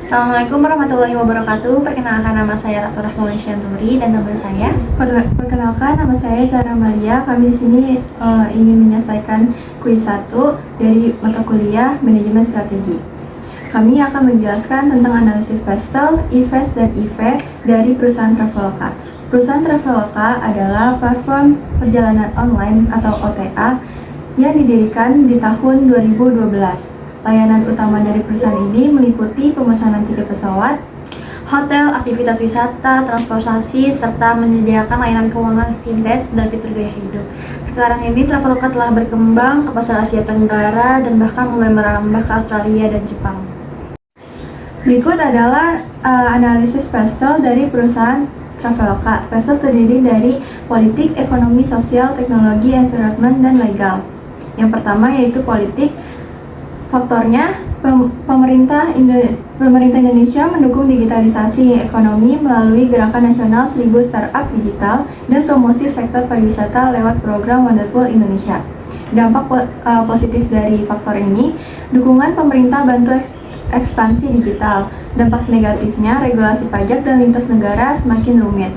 Assalamualaikum warahmatullahi wabarakatuh. Perkenalkan, nama saya Ratu Rahmawan Syanturi dan teman saya. Perkenalkan, nama saya Zara Malia. Kami di sini ingin menyelesaikan kuis 1 dari mata kuliah Manajemen Strategi. Kami akan menjelaskan tentang analisis Pestel, IFES, dan IFE dari perusahaan Traveloka. Perusahaan Traveloka adalah platform perjalanan online atau OTA yang didirikan di tahun 2012. Layanan utama dari perusahaan ini meliputi pemesanan tiket pesawat, Hotel, aktivitas wisata, transportasi, serta menyediakan layanan keuangan, fintech, dan fitur gaya hidup. Sekarang ini Traveloka telah berkembang ke pasar Asia Tenggara dan bahkan mulai merambah ke Australia dan Jepang. Berikut adalah analisis Pestel dari perusahaan Traveloka. Pestel terdiri dari politik, ekonomi, sosial, teknologi, environment, dan legal. Yang pertama yaitu politik. Faktornya, pemerintah Indonesia mendukung digitalisasi ekonomi melalui Gerakan Nasional 1000 Startup Digital dan promosi sektor pariwisata lewat program Wonderful Indonesia. Dampak positif dari faktor ini, dukungan pemerintah bantu ekspansi digital. Dampak negatifnya, regulasi pajak dan lintas negara semakin rumit.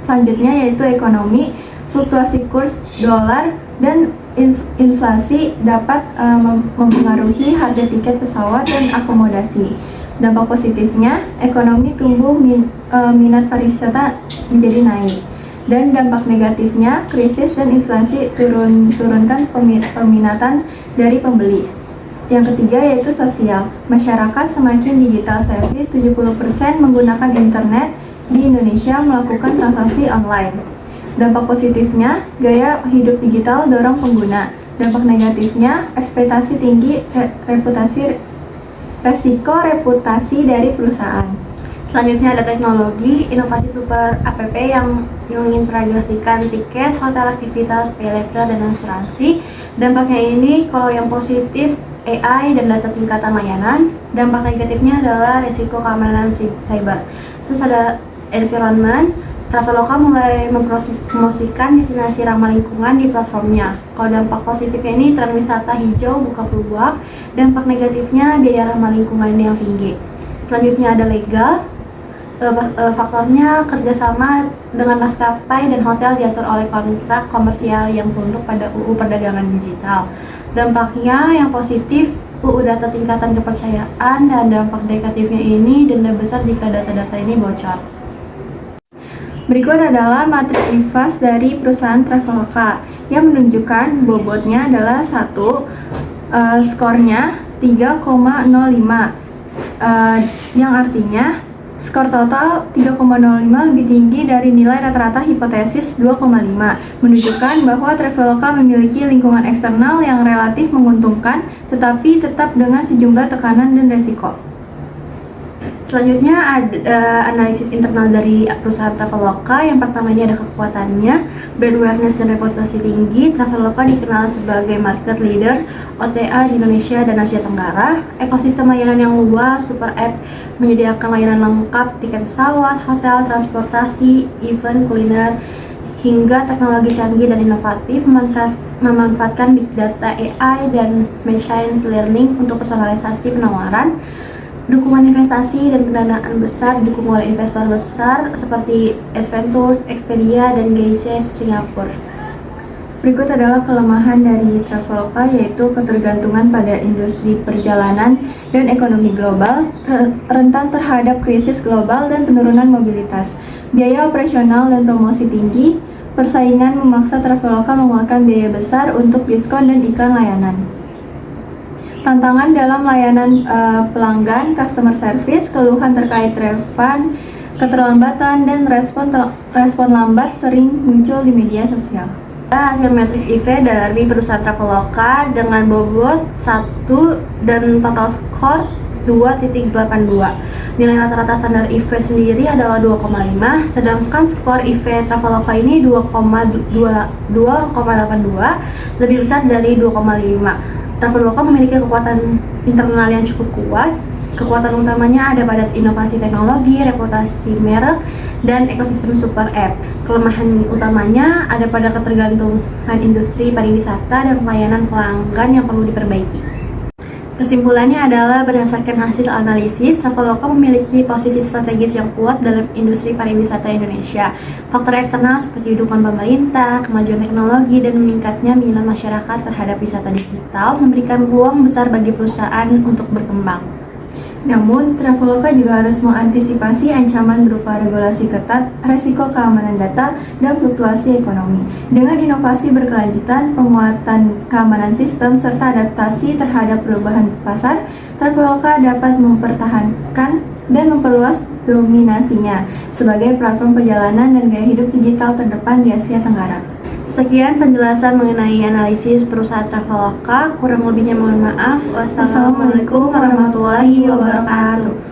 Selanjutnya yaitu ekonomi, fluktuasi kurs dolar dan inflasi dapat mempengaruhi harga tiket pesawat dan akomodasi. Dampak positifnya, ekonomi tumbuh, minat pariwisata menjadi naik. Dan dampak negatifnya, krisis dan inflasi turunkan peminatan dari pembeli. Yang ketiga yaitu sosial. Masyarakat semakin digital service, 70% menggunakan internet di Indonesia melakukan transaksi online. Dampak positifnya, gaya hidup digital dorong pengguna. Dampak negatifnya, ekspektasi tinggi resiko reputasi dari perusahaan. Selanjutnya ada teknologi, inovasi super app yang mengintegrasikan tiket, hotel, aktivitas, pay later, dan asuransi. Dampaknya ini, kalau yang positif, AI dan data tingkatan layanan. Dampak negatifnya adalah risiko keamanan cyber. Terus ada environment. Traveloka mulai mempromosikan destinasi ramah lingkungan di platformnya. Kalau dampak positifnya ini, tren wisata hijau buka peluang. Dampak negatifnya, biaya ramah lingkungan yang tinggi. Selanjutnya ada legal. Faktornya kerjasama dengan maskapai dan hotel diatur oleh kontrak komersial yang tunduk pada UU Perdagangan Digital. Dampaknya yang positif, UU data tingkatan kepercayaan, dan dampak negatifnya ini denda besar jika data-data ini bocor. Berikut adalah matrik IFAS dari perusahaan Traveloka yang menunjukkan bobotnya adalah 1, skornya 3,05, yang artinya skor total 3,05 lebih tinggi dari nilai rata-rata hipotesis 2,5, menunjukkan bahwa Traveloka memiliki lingkungan eksternal yang relatif menguntungkan, tetapi tetap dengan sejumlah tekanan dan resiko. Selanjutnya ada analisis internal dari perusahaan Traveloka. Yang pertama ini ada kekuatannya, brand awareness dan reputasi tinggi. Traveloka dikenal sebagai market leader OTA di Indonesia dan Asia Tenggara. Ekosistem layanan yang luas, super app menyediakan layanan lengkap, tiket pesawat, hotel, transportasi, event, kuliner, hingga teknologi canggih dan inovatif, memanfaatkan big data, AI, dan machine learning untuk personalisasi penawaran. Dukungan investasi dan pendanaan besar didukung oleh investor besar seperti Adventures, Expedia, dan GIC Singapura. Berikut adalah kelemahan dari Traveloka, yaitu ketergantungan pada industri perjalanan dan ekonomi global, rentan terhadap krisis global dan penurunan mobilitas, biaya operasional dan promosi tinggi, persaingan memaksa Traveloka mengeluarkan biaya besar untuk diskon dan iklan layanan. Tantangan dalam layanan pelanggan, customer service, keluhan terkait refund, keterlambatan, dan respon lambat sering muncul di media sosial. Hasil metrik IFE dari perusahaan Traveloka dengan bobot 1 dan total skor 2.82. Nilai rata-rata standar IFE sendiri adalah 2,5, sedangkan skor IFE Traveloka ini 2,82, lebih besar dari 2,5. Traveloka memiliki kekuatan internal yang cukup kuat. Kekuatan utamanya ada pada inovasi teknologi, reputasi merek, dan ekosistem super app. Kelemahan utamanya ada pada ketergantungan industri pariwisata dan pelayanan pelanggan yang perlu diperbaiki. Kesimpulannya adalah berdasarkan hasil analisis, Traveloka memiliki posisi strategis yang kuat dalam industri pariwisata Indonesia. Faktor eksternal seperti dukungan pemerintah, kemajuan teknologi, dan meningkatnya minat masyarakat terhadap wisata digital memberikan peluang besar bagi perusahaan untuk berkembang. Namun, Traveloka juga harus mengantisipasi ancaman berupa regulasi ketat, resiko keamanan data, dan fluktuasi ekonomi. Dengan inovasi berkelanjutan, penguatan keamanan sistem, serta adaptasi terhadap perubahan pasar, Traveloka dapat mempertahankan dan memperluas dominasinya sebagai platform perjalanan dan gaya hidup digital terdepan di Asia Tenggara. Sekian penjelasan mengenai analisis perusahaan Traveloka. Kurang lebihnya mohon maaf. Wassalamualaikum warahmatullahi wabarakatuh.